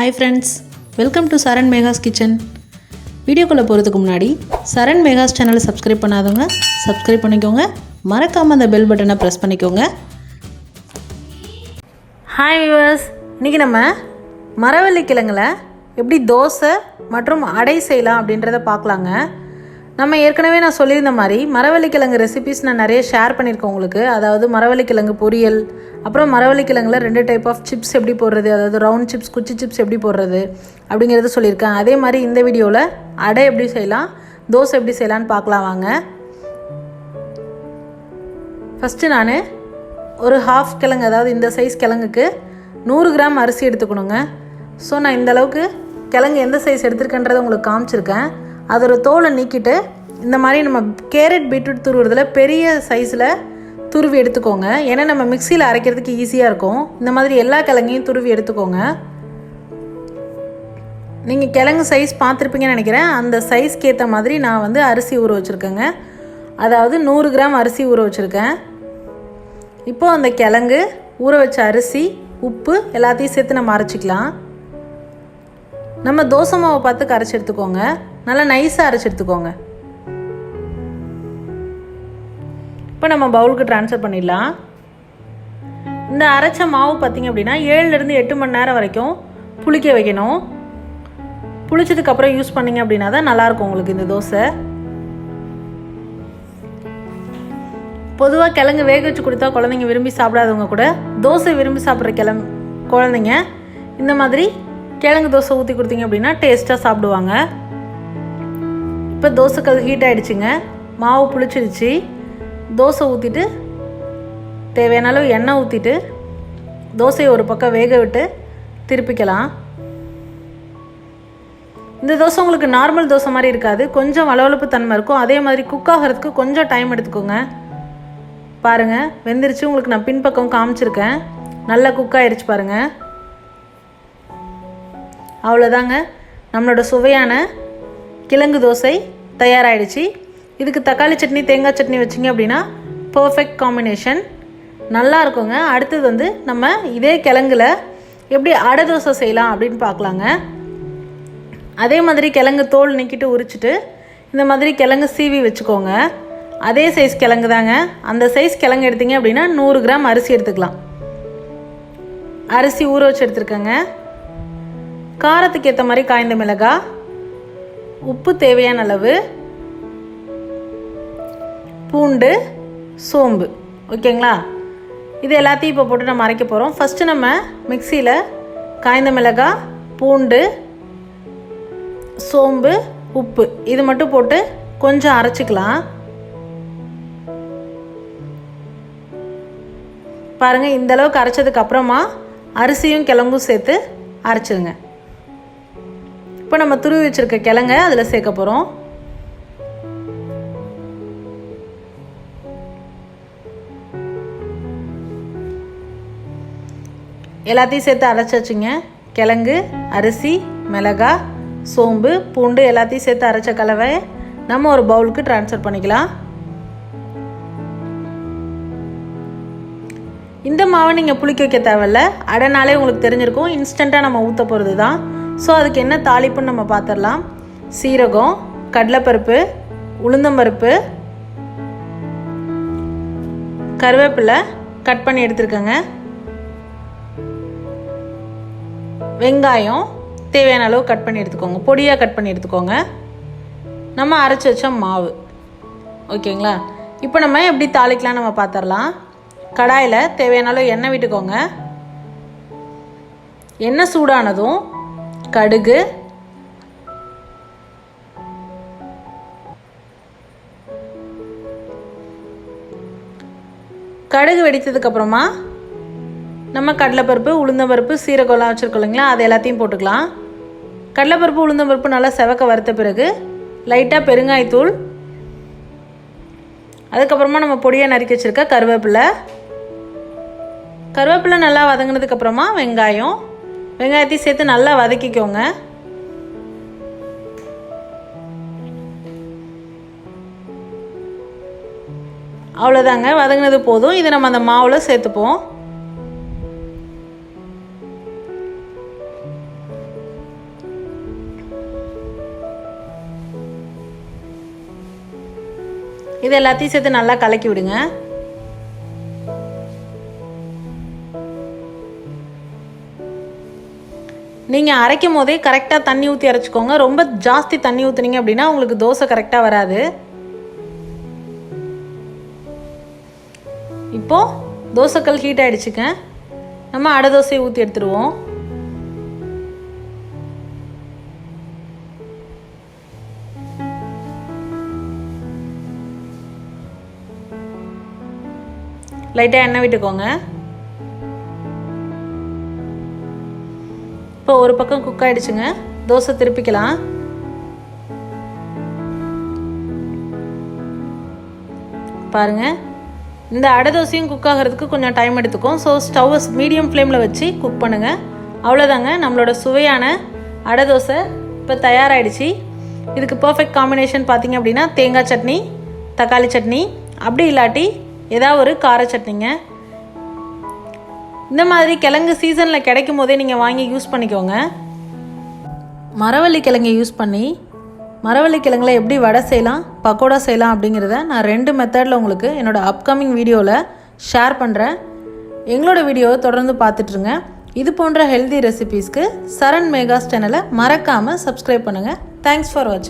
Hi friends, welcome to Saran Mega's Kitchen. வீடியோக்குள்ள போறதுக்கு முன்னாடி சரண் மேகாஸ் சேனலை சப்ஸ்கிரைப் பண்ணாதவங்க சப்ஸ்கிரைப் பண்ணிக்கோங்க. மறக்காம அந்த பெல் பட்டனை பிரஸ் பண்ணிக்கோங்க. ஹாய் வியூவர்ஸ், இன்னைக்கு நம்ம மரவள்ளி கிழங்குல எப்படி தோசை மற்றும் அடை செய்யலாம் அப்படின்றத பார்க்கலாங்க. நம்ம ஏற்கனவே நான் சொல்லியிருந்த மாதிரி மரவள்ளி கிழங்கு ரெசிபிஸ் நான் நிறைய ஷேர் பண்ணியிருக்கேன் உங்களுக்கு. அதாவது மரவள்ளி கிழங்கு பொரியல், அப்புறம் மரவள்ளி கிழங்குல 2 டைப் ஆஃப் சிப்ஸ் எப்படி போடுறது, அதாவது ரவுண்ட் சிப்ஸ், குச்சி சிப்ஸ் எப்படி போடுறது அப்படிங்கிறத சொல்லியிருக்கேன். அதே மாதிரி இந்த வீடியோவில் அடை எப்படி செய்யலாம், தோசை எப்படி செய்யலான்னு பார்க்கலாம் வாங்க. ஃபஸ்ட்டு நான் ஒரு ஹாஃப் கிழங்கு, அதாவது இந்த சைஸ் கிழங்குக்கு 100 கிராம் அரிசி எடுத்துக்கணுங்க. ஸோ நான் இந்தளவுக்கு கிழங்கு எந்த சைஸ் எடுத்துருக்கேன்றதை உங்களுக்கு காமிச்சிருக்கேன். அதோட தோலை நீக்கிட்டு இந்த மாதிரி நம்ம கேரட் பீட்ரூட் துருவுறதுல பெரிய சைஸில் துருவி எடுத்துக்கோங்க. ஏன்னா நம்ம மிக்சியில் அரைக்கிறதுக்கு ஈஸியாக இருக்கும். இந்த மாதிரி எல்லா கிழங்கையும் துருவி எடுத்துக்கோங்க. நீங்கள் கிழங்கு சைஸ் பார்த்துருப்பீங்கன்னு நினைக்கிறேன். அந்த சைஸ்க்கு ஏற்ற மாதிரி நான் அரிசி ஊற வச்சுருக்கேங்க. அதாவது 100 கிராம் அரிசி ஊற வச்சுருக்கேன். இப்போது அந்த கிழங்கு, ஊற வச்ச அரிசி, உப்பு எல்லாத்தையும் சேர்த்து நம்ம அரைச்சிக்கலாம். நம்ம தோசை மாவை பார்த்து கரைச்சி எடுத்துக்கோங்க. நல்லா நைஸாக அரைச்சி எடுத்துக்கோங்க. இப்போ நம்ம பவுலுக்கு ட்ரான்ஸ்ஃபர் பண்ணிடலாம். இந்த அரைச்ச மாவு பார்த்திங்க அப்படின்னா 7லேருந்து 8 மணி நேரம் வரைக்கும் புளிக்க வைக்கணும். புளிச்சதுக்கப்புறம் யூஸ் பண்ணிங்க அப்படின்னா தான் நல்லாயிருக்கும் உங்களுக்கு இந்த தோசை. பொதுவாக கிழங்கு வேக வச்சு கொடுத்தா குழந்தைங்க விரும்பி சாப்பிடாதவங்க கூட தோசை விரும்பி சாப்பிட்ற குழந்தைங்க இந்த மாதிரி கிழங்கு தோசை ஊற்றி கொடுத்தீங்க அப்படின்னா டேஸ்ட்டாக சாப்பிடுவாங்க. இப்போ தோசைக்கு அது ஹீட் ஆகிடுச்சுங்க. மாவு புளிச்சிடுச்சு. தோசை ஊற்றிட்டு தேவையான அளவு எண்ணெய் ஊற்றிட்டு தோசையை ஒரு பக்கம் வேக விட்டு திருப்பிக்கலாம். இந்த தோசை உங்களுக்கு நார்மல் தோசை மாதிரி இருக்காது, கொஞ்சம் வளவளப்பு தன்மை இருக்கும். அதே மாதிரி குக் ஆகிறதுக்கு கொஞ்சம் டைம் எடுத்துக்கோங்க. பாருங்கள், வெந்துருச்சு. உங்களுக்கு நான் பின்பக்கம் காமிச்சிருக்கேன். நல்லா குக் ஆகிடுச்சு பாருங்கள். அவ்வளோதாங்க, நம்மளோட சுவையான கிழங்கு தோசை தயாராகிடுச்சு. இதுக்கு தக்காளி சட்னி, தேங்காய் சட்னி வச்சிங்க அப்படின்னா பர்ஃபெக்ட் காம்பினேஷன், நல்லா இருக்குங்க. அடுத்தது நம்ம இதே கிழங்குல எப்படி அடை தோசை செய்யலாம் அப்படின்னு பார்க்கலாங்க. அதே மாதிரி கிழங்கு தோல் நீக்கிட்டு உரிச்சிட்டு இந்த மாதிரி கிழங்கு சீவி வச்சுக்கோங்க. அதே சைஸ் கிழங்கு தாங்க. அந்த சைஸ் கிழங்கு எடுத்தீங்க அப்படின்னா 100 கிராம் அரிசி எடுத்துக்கலாம். அரிசி ஊற வச்சு எடுத்துருக்கேங்க. காரத்துக்கு ஏற்ற மாதிரி காய்ந்த மிளகாய், உப்பு தேவையான அளவு, பூண்டு, சோம்பு, ஓகேங்களா? இது எல்லாத்தையும் இப்போ போட்டு நம்ம அரைக்க போகிறோம். ஃபஸ்ட்டு நம்ம மிக்சியில் காய்ந்த மிளகாய், பூண்டு, சோம்பு, உப்பு இது மட்டும் போட்டு கொஞ்சம் அரைச்சிக்கலாம். பாருங்கள், இந்தளவுக்கு அரைச்சதுக்கு அப்புறமா அரிசியும் கிழங்கும் சேர்த்து அரைச்சிடுங்க. இப்போ நம்ம துருவி வச்சுருக்க கிழங்க அதில் சேர்க்க போகிறோம். எல்லாத்தையும் சேர்த்து அரைச்சாச்சுங்க. கிழங்கு, அரிசி, மிளகாய், சோம்பு, பூண்டு எல்லாத்தையும் சேர்த்து அரைச்ச கலவை நம்ம ஒரு பவுலுக்கு ட்ரான்ஸ்ஃபர் பண்ணிக்கலாம். இந்த மாவை நீங்கள் புளிக்க வைக்க தேவையில்ல. அடைனாலே உங்களுக்கு தெரிஞ்சிருக்கும், இன்ஸ்டண்ட்டாக நம்ம ஊற்ற போகிறது தான். ஸோ அதுக்கு என்ன தாளிப்புன்னு நம்ம பார்த்துடலாம். சீரகம், கடலைப்பருப்பு, உளுந்தம்பருப்பு, கருவேப்பிலை கட் பண்ணி எடுத்துருக்கேங்க. வெங்காயம் தேவையான அளவு கட் பண்ணி எடுத்துக்கோங்க, பொடியாக கட் பண்ணி எடுத்துக்கோங்க. நம்ம அரைச்சி வச்ச மாவு, ஓகேங்களா? இப்போ நம்ம எப்படி தாளிக்கலாம் நம்ம பார்த்துடலாம். கடாயில் தேவையான அளவு எண்ணெய் விட்டுக்கோங்க. எண்ணெய் சூடானதும் கடுகு, கடுகு வெடித்ததுக்கப்புறமா நம்ம கடலைப்பருப்பு, உளுந்தம்பருப்பு, சீரகம்லாம் வச்சுருக்கோம் இல்லைங்களா, அது எல்லாத்தையும் போட்டுக்கலாம். கடலைப்பருப்பு, உளுந்தம்பருப்பு நல்லா செவக்க வறுத்த பிறகு லைட்டாக பெருங்காயத்தூள், அதுக்கப்புறமா நம்ம பொடியாக நறுக்கி வச்சுருக்க கருவேப்பிலை நல்லா வதங்கினதுக்கப்புறமா வெங்காயத்தையும் சேர்த்து நல்லா வதக்கிக்கோங்க. அவ்வளோதாங்க, வதங்கினது போதும். இதை நம்ம அந்த மாவில் சேர்த்துப்போம். இது எல்லாத்தையும் சேர்த்து நல்லா கலக்கி விடுங்க. நீங்கள் அரைக்கும் போதே கரெக்டாக தண்ணி ஊற்றி அரைச்சிக்கோங்க. ரொம்ப ஜாஸ்தி தண்ணி ஊற்றுனீங்க அப்படின்னா உங்களுக்கு தோசை கரெக்டாக வராது. இப்போது தோசைக்கல் ஹீட் ஆகிடுச்சுங்க. நம்ம அடை தோசையை ஊற்றி எடுத்துடுவோம். லைட்டாக எண்ணெய் விட்டுக்கோங்க. இப்போ ஒரு பக்கம் குக் ஆகிடுச்சுங்க. தோசை திருப்பிக்கலாம். பாருங்கள், இந்த அடை தோசையும் குக் ஆகிறதுக்கு கொஞ்சம் டைம் எடுத்துக்கும். ஸோ ஸ்டவ்வை மீடியம் ஃப்ளேமில் வச்சு குக் பண்ணுங்கள். அவ்வளோதாங்க, நம்மளோட சுவையான அடை தோசை இப்போ தயாராகிடுச்சு. இதுக்கு பர்ஃபெக்ட் காம்பினேஷன் பார்த்திங்க அப்படின்னா தேங்காய் சட்னி, தக்காளி சட்னி, அப்படி இல்லாட்டி ஏதாவது ஒரு கார சட்னிங்க. இந்த மாதிரி கிழங்கு சீசனில் கிடைக்கும் போதே நீங்கள் வாங்கி யூஸ் பண்ணிக்கோங்க. மரவள்ளி கிழங்கை யூஸ் பண்ணி மரவள்ளி கிழங்குல எப்படி வடை செய்யலாம், பக்கோடா செய்யலாம் அப்படிங்கிறத நான் 2 மெத்தடில் உங்களுக்கு என்னோடய அப்கமிங் வீடியோவில் ஷேர் பண்ணுறேன். எங்களோட வீடியோவை தொடர்ந்து பார்த்துட்ருங்க. இது போன்ற ஹெல்தி ரெசிபீஸ்க்கு சரண் மேகாஸ் சேனலை மறக்காமல் சப்ஸ்கிரைப் பண்ணுங்கள். தேங்க்ஸ் ஃபார் வாட்சிங்.